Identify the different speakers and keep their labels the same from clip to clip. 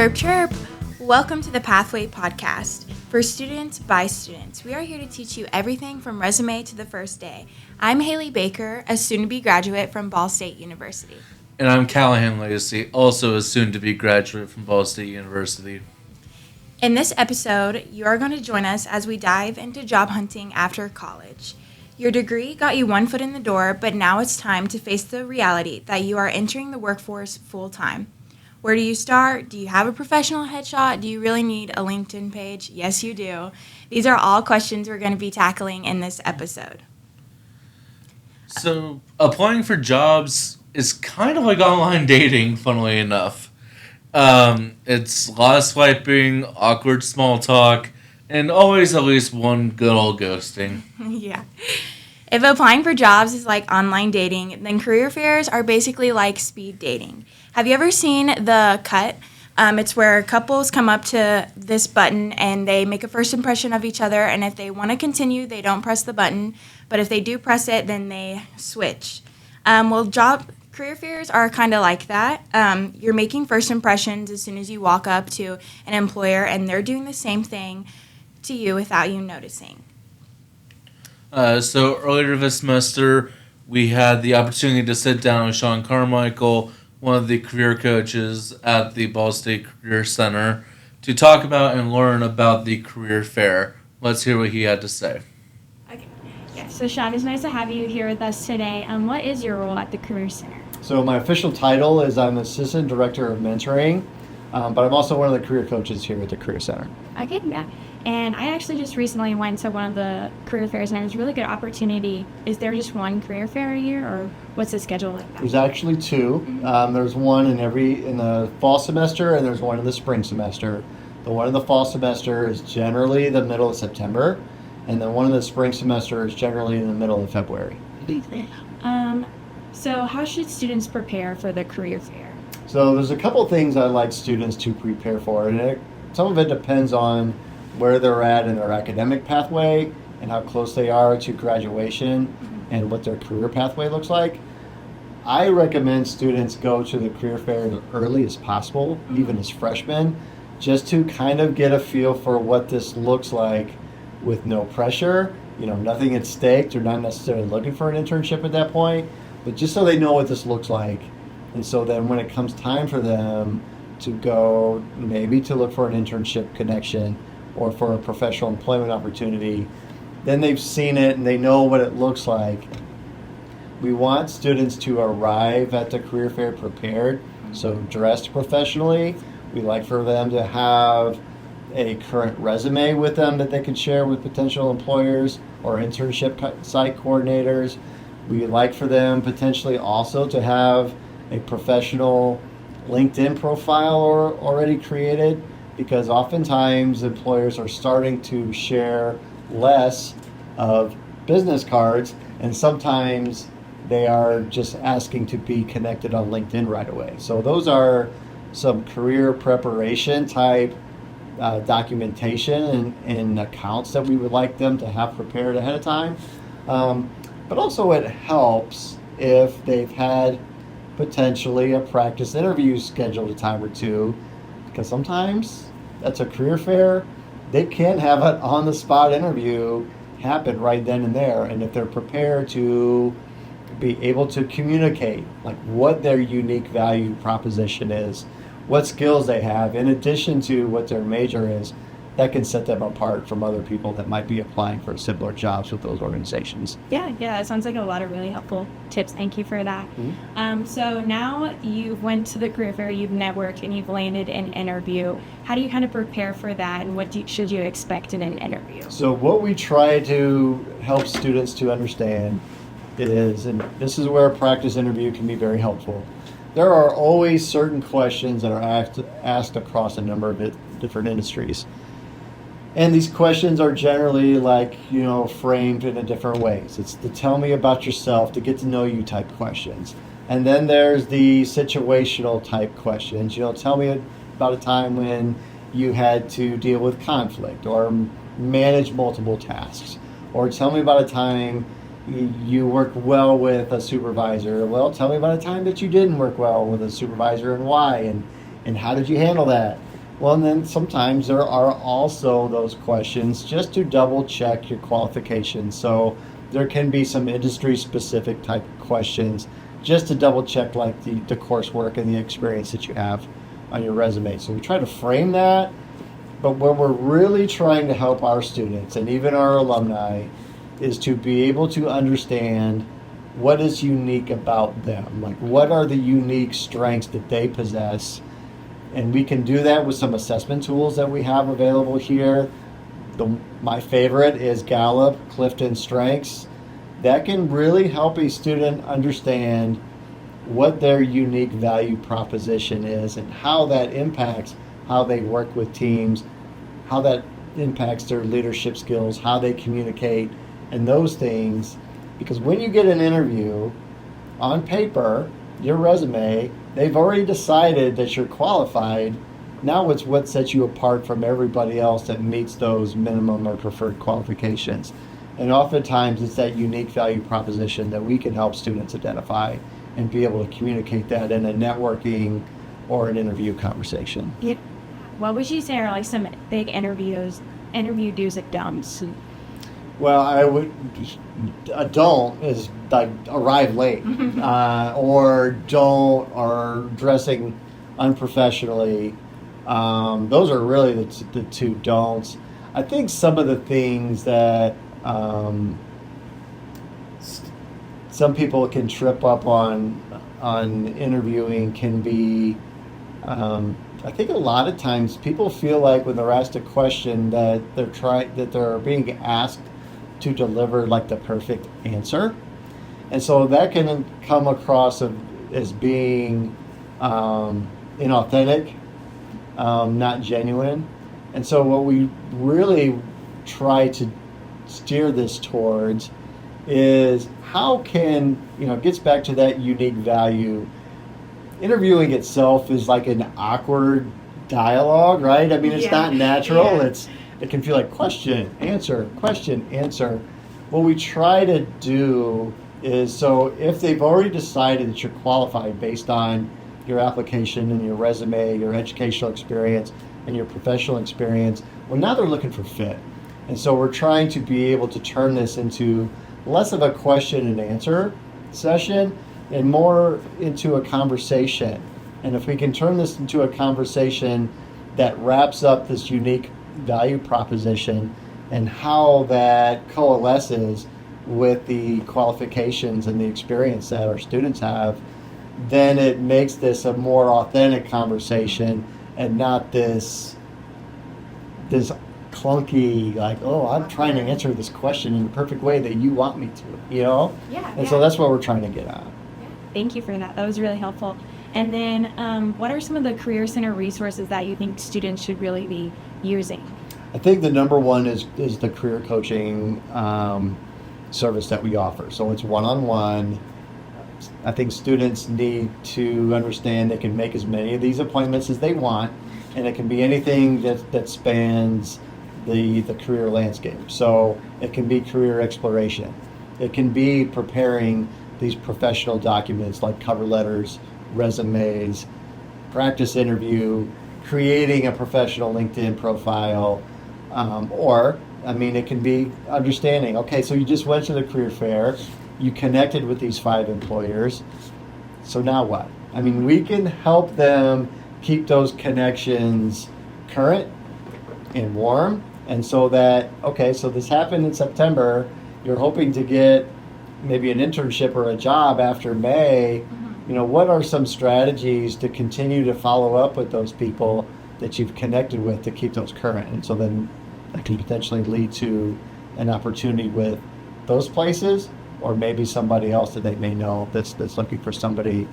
Speaker 1: Chirp, chirp. Welcome to the Pathway Podcast. For students, by students. We are here to teach you everything from resume to the first day. I'm Haley Baker, a soon-to-be graduate from Ball State University.
Speaker 2: And I'm Callahan Lacey, also a soon-to-be graduate from Ball State University.
Speaker 1: In this episode, you are going to join us as we dive into job hunting after college. Your degree got you one foot in the door, but now it's time to face the reality that you are entering the workforce full-time. Where do you start? Do you have a professional headshot? Do you really need a LinkedIn page? Yes, you do. These are all questions we're going to be tackling in this episode.
Speaker 2: So, applying for jobs is kind of like online dating, funnily enough. It's a lot of swiping, awkward small talk, and always at least one good old ghosting.
Speaker 1: Yeah. If applying for jobs is like online dating, then career fairs are basically like speed dating. Have you ever seen The Cut? It's where couples come up to this button and they make a first impression of each other, and if they want to continue, they don't press the button, but if they do press it, then they switch. Career fairs are kind of like that. You're making first impressions as soon as you walk up to an employer, and they're doing the same thing to you without you noticing.
Speaker 2: So earlier this semester, we had the opportunity to sit down with Shawn Carmichael, one of the career coaches at the Ball State Career Center, to talk about and learn about the career fair. Let's hear what he had to say.
Speaker 3: Okay. Yeah, so Shawn, it's nice to have you here with us today. What is your role at the Career Center?
Speaker 4: So my official title is I'm Assistant Director of Mentoring, but I'm also one of the career coaches here at the Career Center.
Speaker 3: Okay, yeah. And I actually just recently went to one of the career fairs, and it was a really good opportunity. Is there just one career fair a year, or what's the schedule like that?
Speaker 4: There's actually two. There's one in the fall semester, and there's one in the spring semester. The one in the fall semester is generally the middle of September, and the one in the spring semester is generally in the middle of February.
Speaker 3: So how should students prepare for the career fair?
Speaker 4: So there's a couple things I like students to prepare for, and some of it depends on where they're at in their academic pathway and how close they are to graduation and what their career pathway looks like. I recommend students go to the career fair as early as possible, even as freshmen, just to kind of get a feel for what this looks like with no pressure. Nothing at stake. They're not necessarily looking for an internship at that point, but just so they know what this looks like. And so then when it comes time for them to go, maybe to look for an internship connection or for a professional employment opportunity, then they've seen it and they know what it looks like. We want students to arrive at the career fair prepared, so dressed professionally. We like for them to have a current resume with them that they can share with potential employers or internship site coordinators. We like for them potentially also to have a professional LinkedIn profile already created, because oftentimes employers are starting to share less of business cards, and sometimes they are just asking to be connected on LinkedIn right away. So those are some career preparation type documentation and accounts that we would like them to have prepared ahead of time. But also it helps if they've had potentially a practice interview scheduled a time or two, because sometimes that's a career fair. They can have an on-the-spot interview happen right then and there, and if they're prepared to be able to communicate like what their unique value proposition is, what skills they have in addition to what their major is, that can set them apart from other people that might be applying for similar jobs with those organizations.
Speaker 3: Yeah, it sounds like a lot of really helpful tips. Thank you for that. So now you went to the career fair, you've networked, and you've landed an interview. How do you kind of prepare for that, and what should you expect in an interview?
Speaker 4: So what we try to help students to understand is, and this is where a practice interview can be very helpful, there are always certain questions that are asked across a number of different industries. And these questions are generally framed in a different ways. It's the tell me about yourself, to get to know you type questions. And then there's the situational type questions. Tell me about a time when you had to deal with conflict or manage multiple tasks. Or tell me about a time you worked well with a supervisor. Well, tell me about a time that you didn't work well with a supervisor and why, and how did you handle that? Well, and then sometimes there are also those questions just to double check your qualifications. So there can be some industry specific type of questions just to double check like the coursework and the experience that you have on your resume. So we try to frame that, but what we're really trying to help our students and even our alumni is to be able to understand what is unique about them. Like, what are the unique strengths that they possess? And we can do that with some assessment tools that we have available here. My favorite is Gallup Clifton Strengths. That can really help a student understand what their unique value proposition is and how that impacts how they work with teams, how that impacts their leadership skills, how they communicate, and those things. Because when you get an interview, on paper, your resume, they've already decided that you're qualified. Now it's what sets you apart from everybody else that meets those minimum or preferred qualifications. And oftentimes it's that unique value proposition that we can help students identify and be able to communicate that in a networking or an interview conversation.
Speaker 3: Yeah. What would you say are like some big interview do's and don'ts?
Speaker 4: Well, don't is like arrive late, or dressing unprofessionally. Those are really the two don'ts. I think some of the things that some people can trip up on interviewing can be. I think a lot of times people feel like when they're asked a question that they're being asked to deliver like the perfect answer, and so that can come across as being inauthentic, not genuine. And so what we really try to steer this towards is how can, it gets back to that unique value. Interviewing itself is like an awkward dialogue, right? I mean, it's not natural.
Speaker 1: Yeah.
Speaker 4: It can feel like question, answer, question, answer. What we try to do is, so if they've already decided that you're qualified based on your application and your resume, your educational experience, and your professional experience, well, now they're looking for fit. And so we're trying to be able to turn this into less of a question and answer session and more into a conversation. And if we can turn this into a conversation that wraps up this unique value proposition and how that coalesces with the qualifications and the experience that our students have, then it makes this a more authentic conversation and not this clunky, like, oh, I'm trying to answer this question in the perfect way that you want me to,
Speaker 3: Yeah.
Speaker 4: And so that's what we're trying to get at.
Speaker 3: Thank you for that. That was really helpful. And then what are some of the Career Center resources that you think students should really be using?
Speaker 4: I think the number one is the career coaching service that we offer. So it's one-on-one. I think students need to understand they can make as many of these appointments as they want, and it can be anything that spans the career landscape. So it can be career exploration. It can be preparing these professional documents like cover letters, resumes, practice interview, creating a professional LinkedIn profile, or it can be understanding, okay, so you just went to the career fair, you connected with these 5 employers, so now what? We can help them keep those connections current and warm, and so that, okay, so this happened in September, you're hoping to get maybe an internship or a job after May. What are some strategies to continue to follow up with those people that you've connected with to keep those current? And so then that can potentially lead to an opportunity with those places, or maybe somebody else that they may know that's looking for somebody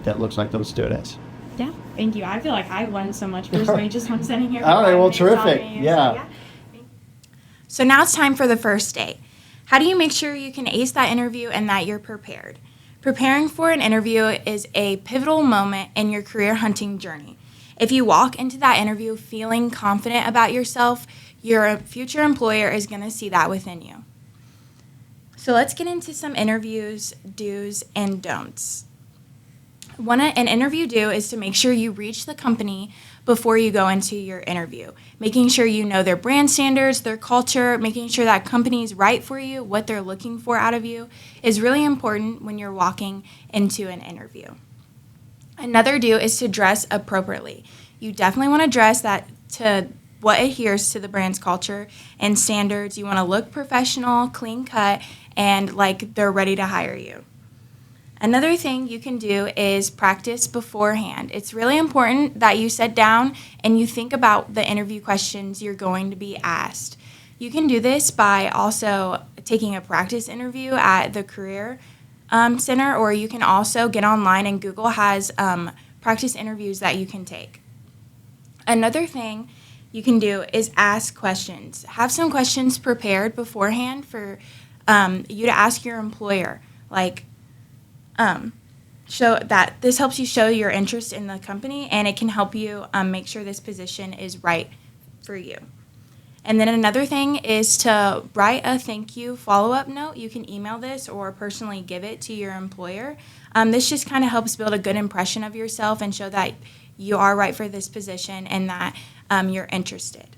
Speaker 4: that looks like those students.
Speaker 3: Yeah, thank you. I feel like I learned so much personally just from sitting here.
Speaker 4: All right, well, terrific. Yeah.
Speaker 1: So now it's time for the first day. How do you make sure you can ace that interview and that you're prepared? Preparing for an interview is a pivotal moment in your career hunting journey. If you walk into that interview feeling confident about yourself, your future employer is going to see that within you. So let's get into some interviews, do's, and don'ts. what an interview do is to make sure you reach the company before you go into your interview, making sure you know their brand standards, their culture, making sure that company is right for you, what they're looking for out of you is really important when you're walking into an interview. Another do is to dress appropriately. You definitely want to dress that to what adheres to the brand's culture and standards. You want to look professional, clean cut, and like they're ready to hire you. Another thing you can do is practice beforehand. It's really important that you sit down and you think about the interview questions you're going to be asked. You can do this by also taking a practice interview at the Career Center, or you can also get online and Google has practice interviews that you can take. Another thing you can do is ask questions. Have some questions prepared beforehand for you to ask your employer, show that this helps you show your interest in the company, and it can help you make sure this position is right for you. And then another thing is to write a thank you follow-up note. You can email this or personally give it to your employer. This just kind of helps build a good impression of yourself and show that you are right for this position and that you're interested.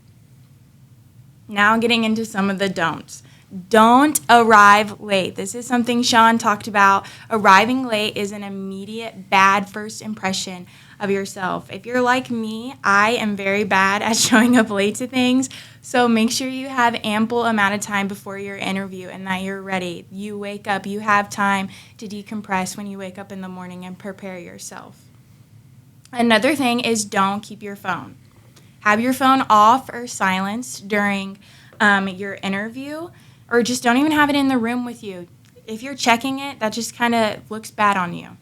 Speaker 1: Now getting into some of the don'ts. Don't arrive late. This is something Shawn talked about. Arriving late is an immediate bad first impression of yourself. If you're like me, I am very bad at showing up late to things. So make sure you have ample amount of time before your interview and that you're ready. You wake up, you have time to decompress when you wake up in the morning and prepare yourself. Another thing is don't keep your phone. Have your phone off or silenced during your interview, or just don't even have it in the room with you. If you're checking it, that just kind of looks bad on you.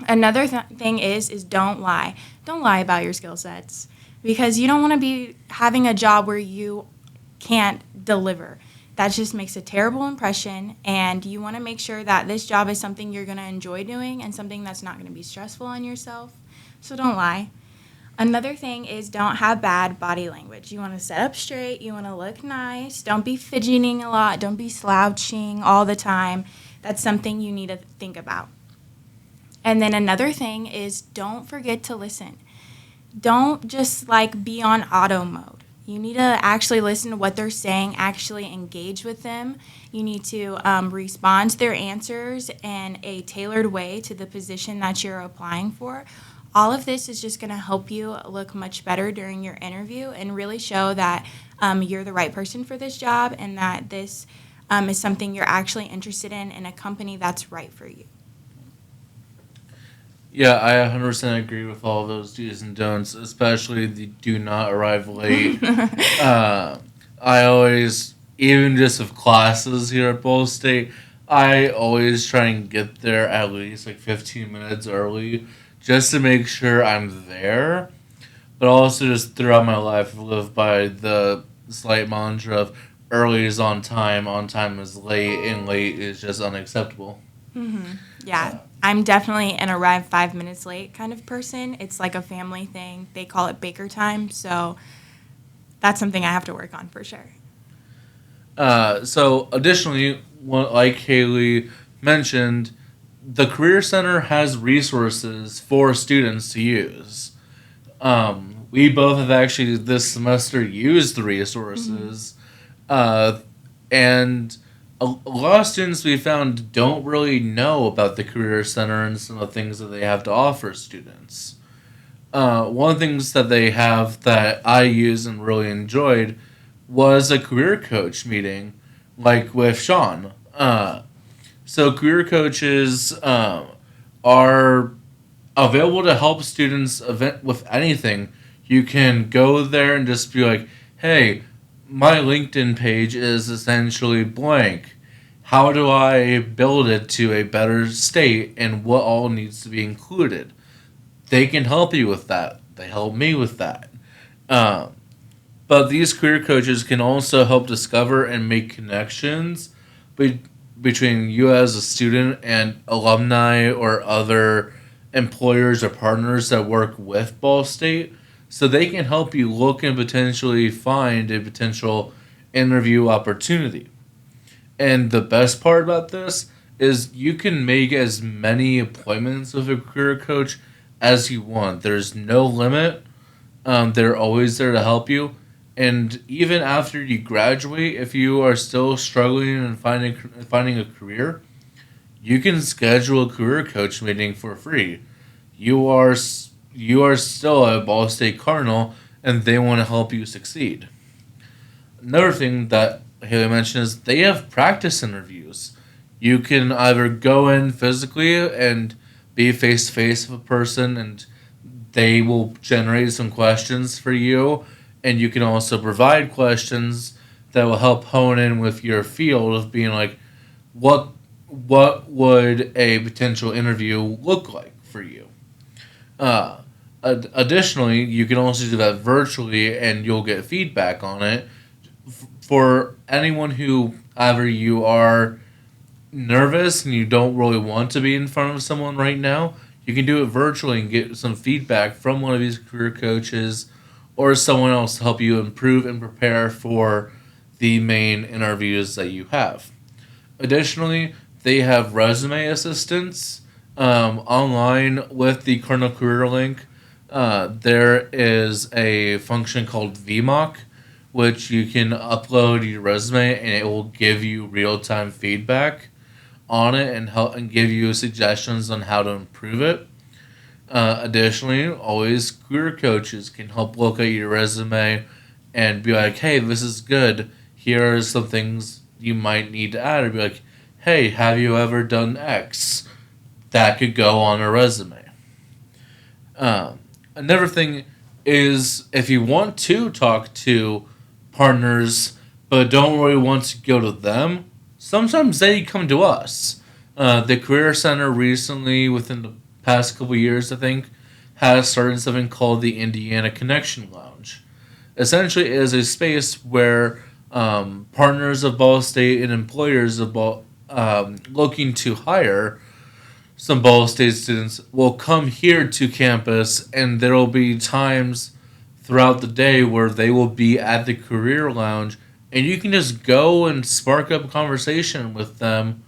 Speaker 1: Another thing is don't lie. Don't lie about your skill sets, because you don't want to be having a job where you can't deliver. That just makes a terrible impression, and you want to make sure that this job is something you're going to enjoy doing and something that's not going to be stressful on yourself. So don't lie. Another thing is don't have bad body language. You want to sit up straight. You want to look nice. Don't be fidgeting a lot. Don't be slouching all the time. That's something you need to think about. And then another thing is don't forget to listen. Don't just be on auto mode. You need to actually listen to what they're saying, actually engage with them. You need to respond to their answers in a tailored way to the position that you're applying for. All of this is just going to help you look much better during your interview and really show that you're the right person for this job and that this is something you're actually interested in a company that's right for you.
Speaker 2: Yeah, I 100% agree with all those do's and don'ts, especially the do not arrive late. I always, even just with classes here at Ball State, I always try and get there at least 15 minutes early just to make sure I'm there. But also just throughout my life, I've lived by the slight mantra of early is on time is late, and late is just unacceptable.
Speaker 1: Mm-hmm. Yeah, I'm definitely an arrive 5 minutes late kind of person. It's like a family thing. They call it baker time, so that's something I have to work on for sure.
Speaker 2: So additionally, like Haley mentioned, the Career Center has resources for students to use. We both have actually this semester used the resources, and a lot of students we found don't really know about the Career Center and some of the things that they have to offer students. One of the things that they have that I used and really enjoyed was a career coach meeting, like with Shawn. So career coaches are available to help students with anything. You can go there and just be like, hey, my LinkedIn page is essentially blank. How do I build it to a better state, and what all needs to be included? They can help you with that. They help me with that. But these career coaches can also help discover and make connections between you as a student and alumni or other employers or partners that work with Ball State, so they can help you look and potentially find a potential interview opportunity. And the best part about this is you can make as many appointments with a career coach as you want. There's no limit. They're always there to help you. And even after you graduate, if you are still struggling and finding a career, you can schedule a career coach meeting for free. You are still a Ball State Cardinal, and they want to help you succeed. Another thing that Haley mentioned is they have practice interviews. You can either go in physically and be face to face with a person, and they will generate some questions for you, and you can also provide questions that will help hone in with your field of being like, what would a potential interview look like for you? Additionally, you can also do that virtually, and you'll get feedback on it. For anyone who either you are nervous and you don't really want to be in front of someone right now, you can do it virtually and get some feedback from one of these career coaches or someone else to help you improve and prepare for the main interviews that you have. Additionally, they have resume assistants online with the Cardinal Career Link. There is a function called VMOC, which you can upload your resume and it will give you real-time feedback on it and help and give you suggestions on how to improve it. Additionally, always career coaches can help look at your resume and be like, hey, this is good. Here are some things you might need to add. Or be like, hey, have you ever done X? That could go on a resume. Another thing is if you want to talk to partners but don't really want to go to them, sometimes they come to us. The Career Center recently, within the past couple years, I think, has started something called the Indiana Connection Lounge. Essentially, it is a space where partners of Ball State and employers of looking to hire some Ball State students will come here to campus, and there will be times throughout the day where they will be at the Career Lounge, and you can just go and spark up a conversation with them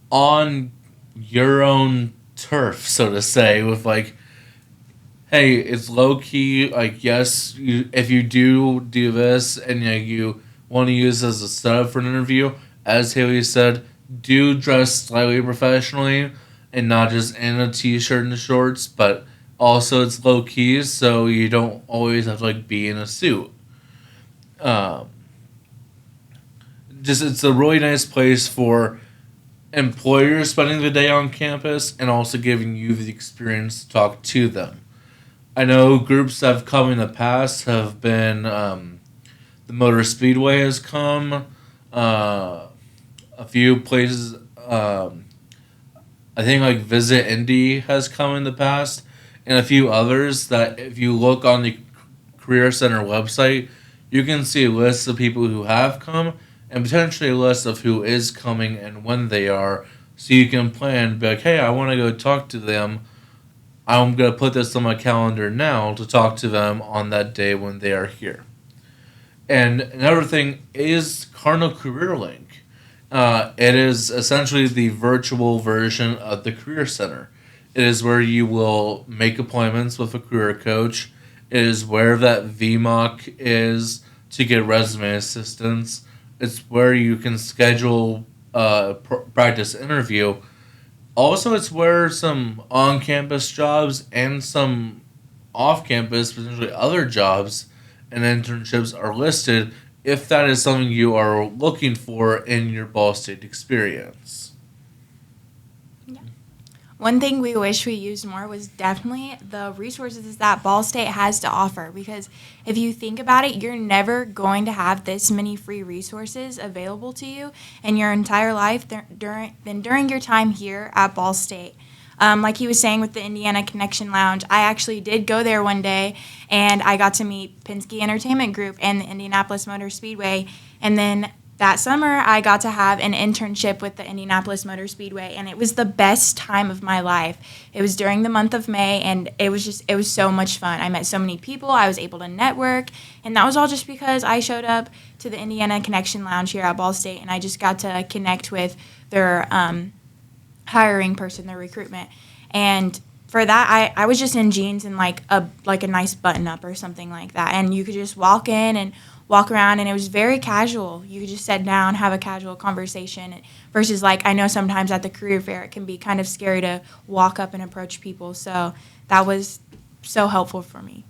Speaker 2: on your own turf, so to say, with like, hey, it's low key, like, yes, if you do this and you want to use it as a setup for an interview, as Haley said, do dress slightly professionally and not just in a t-shirt and shorts, but also it's low key, so you don't always have to like be in a suit. It's a really nice place for employers spending the day on campus and also giving you the experience to talk to them. I know groups that have come in the past have been the Motor Speedway has come, a few places. I think like Visit Indy has come in the past, and a few others that if you look on the Career Center website, you can see lists of people who have come and potentially a list of who is coming and when they are, so you can plan, be like, hey, I want to go talk to them. I'm going to put this on my calendar now to talk to them on that day when they are here. And another thing is Cardinal Career Link. It is essentially the virtual version of the Career Center. It is where you will make appointments with a career coach. It is where that VMOC is to get resume assistance. It's where you can schedule a practice interview. Also, it's where some on-campus jobs and some off-campus, potentially other jobs and internships are listed if that is something you are looking for in your Ball State experience.
Speaker 1: Yeah. One thing we wish we used more was definitely the resources that Ball State has to offer, because if you think about it, you're never going to have this many free resources available to you in your entire life during your time here at Ball State. Like he was saying with the Indiana Connection Lounge, I actually did go there one day, and I got to meet Penske Entertainment Group and the Indianapolis Motor Speedway. And then that summer, I got to have an internship with the Indianapolis Motor Speedway, and it was the best time of my life. It was during the month of May, and it was so much fun. I met so many people. I was able to network, and that was all just because I showed up to the Indiana Connection Lounge here at Ball State, and I just got to connect with their hiring person, their recruitment. And for that, I was just in jeans and like a nice button up or something like that. And you could just walk in and walk around, and it was very casual. You could just sit down, have a casual conversation, versus like I know sometimes at the career fair it can be kind of scary to walk up and approach people. So that was so helpful for me.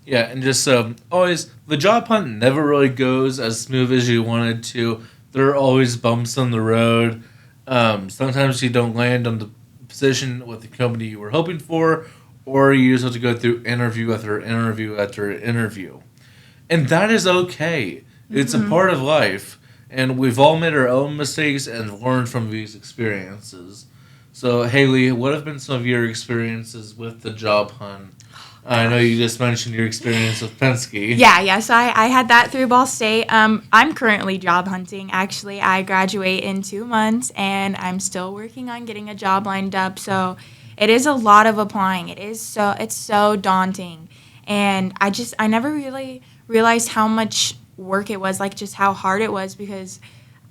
Speaker 2: Yeah, and just always, the job hunt never really goes as smooth as you want it to. There are always bumps on the road. Sometimes you don't land on the position with the company you were hoping for, or you just have to go through interview after interview after interview. And that is okay. It's a part of life. And we've all made our own mistakes and learned from these experiences. So, Haley, what have been some of your experiences with the job hunt? I know you just mentioned your experience with Penske.
Speaker 1: Yeah. So I had that through Ball State. I'm currently job hunting. Actually, I graduate in 2 months, and I'm still working on getting a job lined up. So it is a lot of applying. It's so daunting, and I never really realized how much work it was, like just how hard it was, because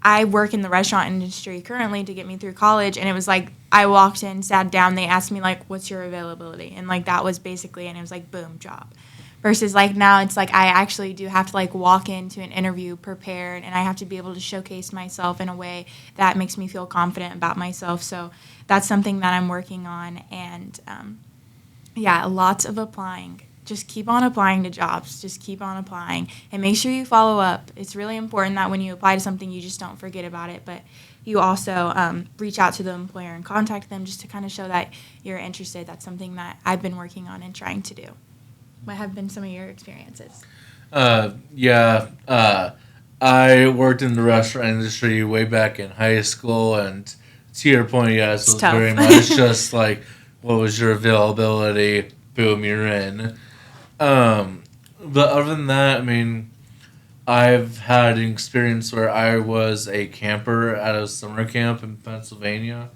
Speaker 1: I work in the restaurant industry currently to get me through college, and it was like I walked in, sat down, they asked me like, what's your availability? And like that was basically, and it was like, boom, job. Versus like now it's like I actually do have to like walk into an interview prepared, and I have to be able to showcase myself in a way that makes me feel confident about myself. So that's something that I'm working on, and lots of applying. Just keep on applying to jobs. Just keep on applying. And make sure you follow up. It's really important that when you apply to something, you just don't forget about it. But you also reach out to the employer and contact them just to kind of show that you're interested. That's something that I've been working on and trying to do. What have been some of your experiences?
Speaker 2: I worked in the restaurant industry way back in high school, and to your point, yes, it was
Speaker 1: tough.
Speaker 2: very much just like, what was your availability? Boom, you're in. But other than that, I mean, I've had an experience where I was a camper at a summer camp in Pennsylvania,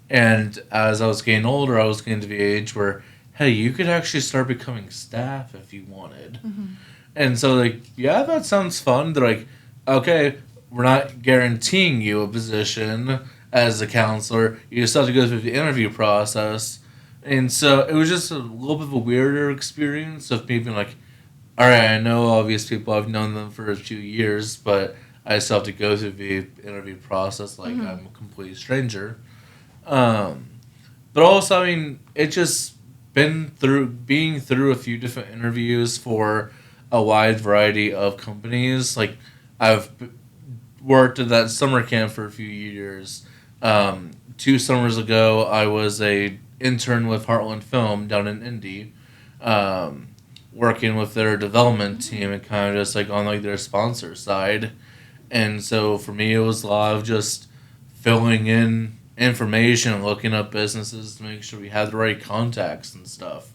Speaker 2: and as I was getting older, I was getting to the age where, hey, you could actually start becoming staff if you wanted. Mm-hmm. And so, like, yeah, that sounds fun. They're like, okay, we're not guaranteeing you a position as a counselor. You just have to go through the interview process. And so it was just a little bit of a weirder experience of me being like, all right, I know all these people, I've known them for a few years, but I still have to go through the interview process like I'm a complete stranger. But also, I mean, it just being through a few different interviews for a wide variety of companies. Like, I've worked at that summer camp for a few years. 2 summers ago, I was a intern with Heartland Film down in Indy, working with their development team and kind of just like on like their sponsor side. And so for me, it was a lot of just filling in information and looking up businesses to make sure we had the right contacts and stuff.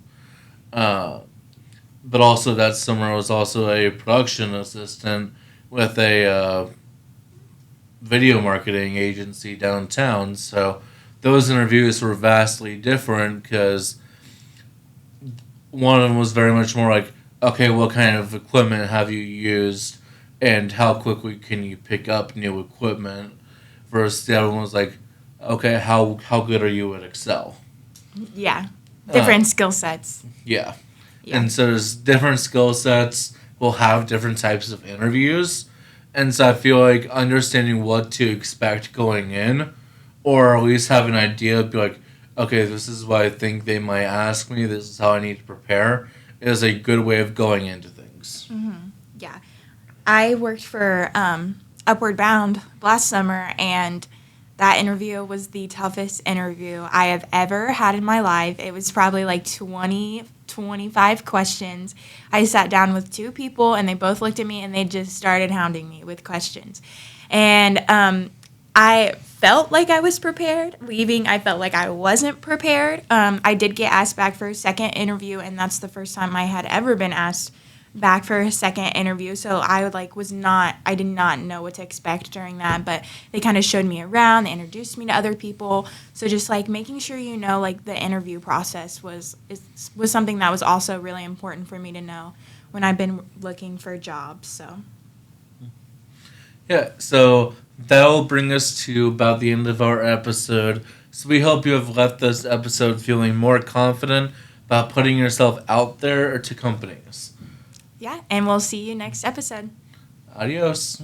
Speaker 2: But also that summer, I was also a production assistant with a video marketing agency downtown. So those interviews were vastly different because one of them was very much more like, okay, what kind of equipment have you used and how quickly can you pick up new equipment, versus the other one was like, okay, how good are you at Excel?
Speaker 1: Yeah. Different skill sets.
Speaker 2: Yeah. And so there's different skill sets will have different types of interviews. And so I feel like understanding what to expect going in, or at least have an idea, be like, okay, this is what I think they might ask me, this is how I need to prepare, is a good way of going into things.
Speaker 1: Mm-hmm. Yeah. I worked for Upward Bound last summer, and that interview was the toughest interview I have ever had in my life. It was probably like 25 questions. I sat down with 2 people, and they both looked at me, and they just started hounding me with questions. And I felt like I was prepared. Leaving, I felt like I wasn't prepared. I did get asked back for a second interview, and that's the first time I had ever been asked back for a second interview. So I did not know what to expect during that, but they kind of showed me around, they introduced me to other people. So just like making sure you know like the interview process was something that was also really important for me to know when I've been looking for jobs. So
Speaker 2: Yeah, so that'll bring us to about the end of our episode. So we hope you have left this episode feeling more confident about putting yourself out there to companies.
Speaker 1: Yeah, and we'll see you next episode.
Speaker 2: Adios.